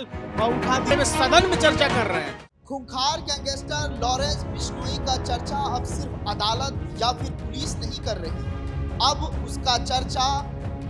सवाल उठा दिए, सदन में चर्चा कर रहे हैं। खूंखार गैंगस्टर लॉरेंस बिश्नोई का चर्चा अब सिर्फ अदालत या फिर पुलिस नहीं कर रही, अब उसका चर्चा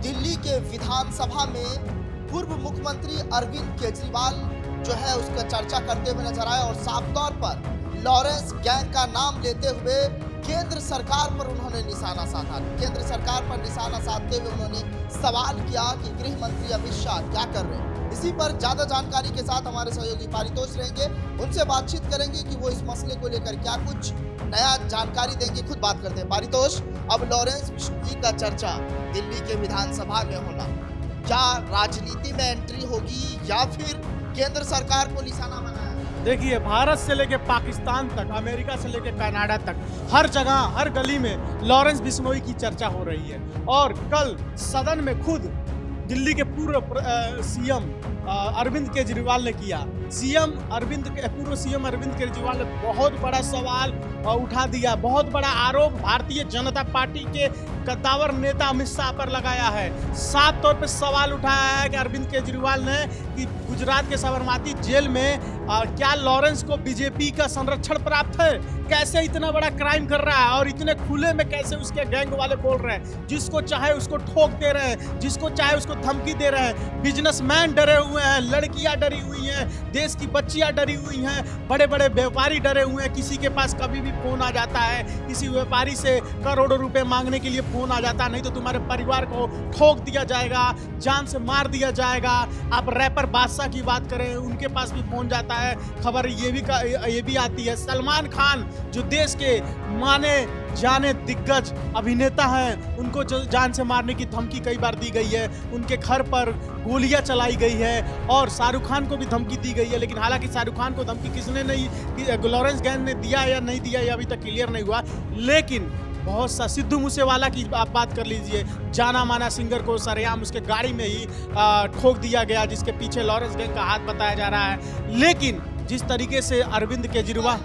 दिल्ली के विधानसभा में पूर्व मुख्यमंत्री अरविंद केजरीवाल जो है उसका चर्चा करते हुए नजर आए और साफ तौर पर लॉरेंस गैंग का नाम लेते हुए केंद्र सरकार पर उन्होंने निशाना साधा। केंद्र सरकार पर निशाना साधते हुए उन्होंने सवाल किया कि गृह मंत्री अमित शाह क्या कर रहे हैं। इसी पर ज्यादा जानकारी के साथ हमारे सहयोगी पारितोष रहेंगे, उनसे बातचीत करेंगे कि वो इस मसले को लेकर क्या कुछ नया जानकारी देंगे। खुद बात करते हैं। पारितोष, अब लॉरेंस बिश्नोई का चर्चा दिल्ली के विधानसभा में होना, क्या राजनीति में एंट्री होगी या फिर केंद्र सरकार को निशाना बनाया? देखिए, भारत से लेकर पाकिस्तान तक, अमेरिका से लेकर कनाडा तक, हर जगह हर गली में लॉरेंस बिश्नोई की चर्चा हो रही है। और कल सदन में खुद दिल्ली के पूर्व सीएम अरविंद केजरीवाल ने किया। पूर्व सीएम अरविंद केजरीवाल ने बहुत बड़ा सवाल उठा दिया, बहुत बड़ा आरोप भारतीय जनता पार्टी के कद्दावर नेता अमित शाह पर लगाया है। साफ तौर पर सवाल उठाया है कि अरविंद केजरीवाल ने कि गुजरात के साबरमती जेल में क्या लॉरेंस को बीजेपी का संरक्षण प्राप्त है, कैसे इतना बड़ा क्राइम कर रहा है और इतने खुले में कैसे उसके गैंग वाले बोल रहे हैं, जिसको चाहे उसको ठोक दे रहे हैं, जिसको चाहे उसको धमकी दे रहे हैं। बिजनेसमैन डरे हुए हैं, लड़कियां डरी हुई हैं, देश की बच्चियां डरी हुई हैं, बड़े बड़े व्यापारी डरे हुए हैं। किसी के पास कभी भी फोन आ जाता है, किसी व्यापारी से करोड़ों रुपए मांगने के लिए फोन आ जाता है, नहीं तो तुम्हारे परिवार को ठोक दिया जाएगा, जान से मार दिया जाएगा। आप रैपर बादशाह की बात करें, उनके पास भी फोन जाता है। खबर ये भी आती है, सलमान खान जो देश के माने जाने दिग्गज अभिनेता हैं, उनको जान से मारने की धमकी कई बार दी गई है, उनके घर पर गोलियां चलाई गई है और शाहरुख खान को भी धमकी दी गई है। लेकिन हालांकि शाहरुख खान को धमकी किसने नहीं, लॉरेंस गैंग ने दिया या नहीं दिया, ये अभी तक क्लियर नहीं हुआ। लेकिन बहुत सा सिद्धू मूसेवाला की आप बात कर लीजिए, जाना माना सिंगर को सरेआम उसके गाड़ी में ही ठोक दिया गया, जिसके पीछे लॉरेंस गैंग का हाथ बताया जा रहा है। लेकिन जिस तरीके से अरविंद केजरीवाल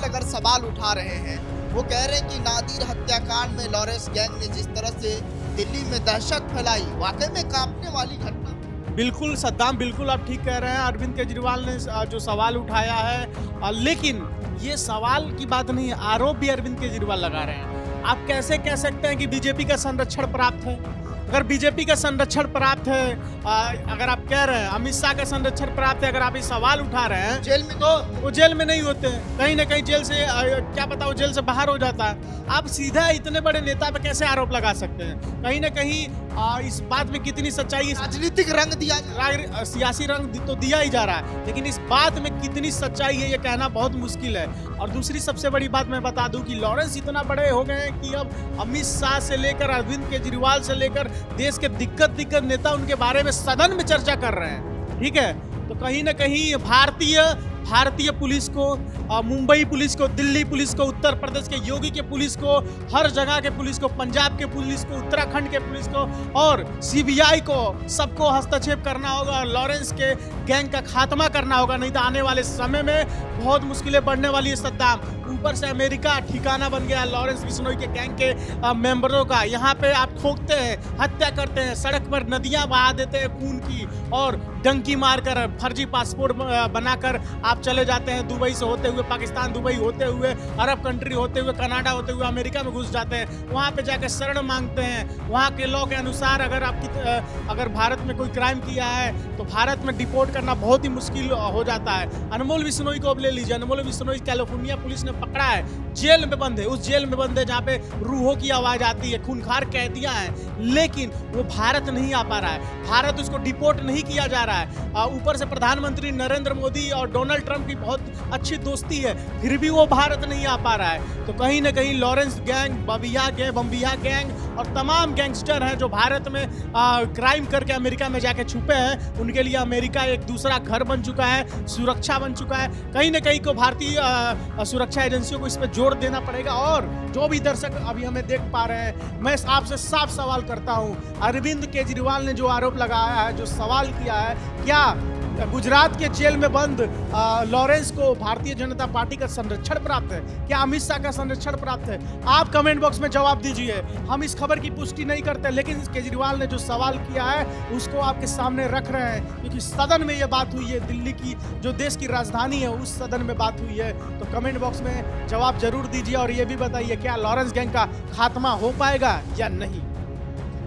अगर सवाल उठा रहे हैं, वो कह रहे हैं कि नादिर हत्याकांड में लॉरेंस गैंग ने जिस तरह से दिल्ली में दहशत फैलाई, वाकई में कांपने वाली घटना। बिल्कुल सद्दाम, बिल्कुल आप ठीक कह रहे हैं। अरविंद केजरीवाल ने जो सवाल उठाया है, लेकिन ये सवाल की बात नहीं है, आरोप भी अरविंद केजरीवाल लगा रहे हैं। आप कैसे कह सकते हैं कि बीजेपी का संरक्षण प्राप्त है? अगर बीजेपी का संरक्षण प्राप्त है, अगर आप कह रहे हैं अमित शाह का संरक्षण प्राप्त है, अगर आप ये सवाल उठा रहे हैं जेल में, तो वो जेल में नहीं होते, कहीं ना कहीं जेल से क्या पता वो जेल से बाहर हो जाता है। आप सीधा इतने बड़े नेता पे कैसे आरोप लगा सकते हैं? कहीं ना कहीं इस बात में कितनी सच्चाई है? राजनीतिक रंग दिया, सियासी रंग तो दिया ही जा रहा है, लेकिन इस बात में कितनी सच्चाई है ये कहना बहुत मुश्किल है। और दूसरी सबसे बड़ी बात मैं बता दूं कि लॉरेंस इतना बड़े हो गए हैं कि अब अमित शाह से लेकर अरविंद केजरीवाल से लेकर देश के दिग्गज नेता उनके बारे में सदन में चर्चा कर रहे हैं। ठीक है, तो कहीं ना कहीं भारतीय पुलिस को, मुंबई पुलिस को, दिल्ली पुलिस को, उत्तर प्रदेश के योगी के पुलिस को, हर जगह के पुलिस को, पंजाब के पुलिस को, उत्तराखंड के पुलिस को और सीबीआई को, सबको हस्तक्षेप करना होगा, लॉरेंस के गैंग का खात्मा करना होगा, नहीं तो आने वाले समय में बहुत मुश्किलें बढ़ने वाली है। सद्दाम, ऊपर से अमेरिका ठिकाना बन गया लॉरेंस बिश्नोई के गैंग के मेंबरों का। यहाँ पे आप ठोकते हैं, हत्या करते हैं, सड़क पर नदियां बहा देते हैं खून की और डंकी मारकर फर्जी पासपोर्ट बनाकर आप चले जाते हैं, दुबई से होते हुए पाकिस्तान, दुबई होते हुए अरब कंट्री होते हुए कनाडा होते हुए अमेरिका में घुस जाते हैं। वहाँ पे जाकर शरण मांगते हैं। वहाँ के लॉ के अनुसार अगर भारत में कोई क्राइम किया है तो भारत में डिपोर्ट करना बहुत ही मुश्किल हो जाता है। अनमोल बिश्नोई को अब ले लीजिए, अनमोल बिश्नोई कैलिफोर्निया पुलिस ने पकड़ा है, जेल में बंद है, उस जेल में बंद है जहाँ पे रूहों की आवाज आती है, खूंखार कैदियां हैं, लेकिन वो भारत नहीं आ पा रहा है, भारत उसको डिपोर्ट नहीं किया जा रहा है। ऊपर से प्रधानमंत्री नरेंद्र मोदी और डोनाल्ड ट्रंप की बहुत अच्छी दोस्ती है, फिर भी वो भारत नहीं आ पा रहा है। तो कहीं ना कहीं लॉरेंस गैंग, बम्बिया गैंग और तमाम गैंगस्टर हैं जो भारत में क्राइम करके अमेरिका में जाके छुपे हैं, उनके लिए अमेरिका एक दूसरा घर बन चुका है, सुरक्षा बन चुका है। कहीं ना कहीं को भारतीय सुरक्षा एजेंसियों को इस पर जोर देना पड़ेगा। और जो भी दर्शक अभी हमें देख पा रहे हैं, मैं आपसे साफ सवाल करता हूं, अरविंद केजरीवाल ने जो आरोप लगाया है, जो सवाल किया है, क्या गुजरात के जेल में बंद लॉरेंस को भारतीय जनता पार्टी का संरक्षण प्राप्त है? क्या अमित शाह का संरक्षण प्राप्त है? आप कमेंट बॉक्स में जवाब दीजिए। हम इस खबर की पुष्टि नहीं करते, लेकिन केजरीवाल ने जो सवाल किया है उसको आपके सामने रख रहे हैं, क्योंकि सदन में ये बात हुई है, दिल्ली की जो देश की राजधानी है उस सदन में बात हुई है। तो कमेंट बॉक्स में जवाब जरूर दीजिए और ये भी बताइए क्या लॉरेंस गैंग का खात्मा हो पाएगा या नहीं।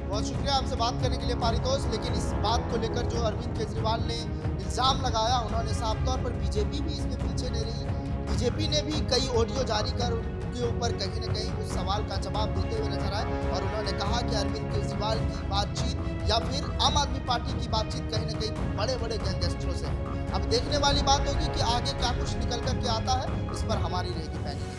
बहुत शुक्रिया हमसे बात करने के लिए पारितोष। लेकिन इस बात को लेकर जो अरविंद केजरीवाल ने इल्जाम लगाया, उन्होंने साफ तौर पर बीजेपी भी इसमें पीछे नहीं रही। बीजेपी ने भी कई ऑडियो जारी कर उनके ऊपर कहीं न कहीं उस सवाल का जवाब देते हुए नजर आए और उन्होंने कहा कि अरविंद केजरीवाल की बातचीत या फिर आम आदमी पार्टी की बातचीत कहीं न कहीं बड़े बड़े गैंगस्टरों से है। अब देखने वाली बात होगी कि आगे क्या कुछ निकल कर के आता है, इस पर हमारी रहेगी पैनी।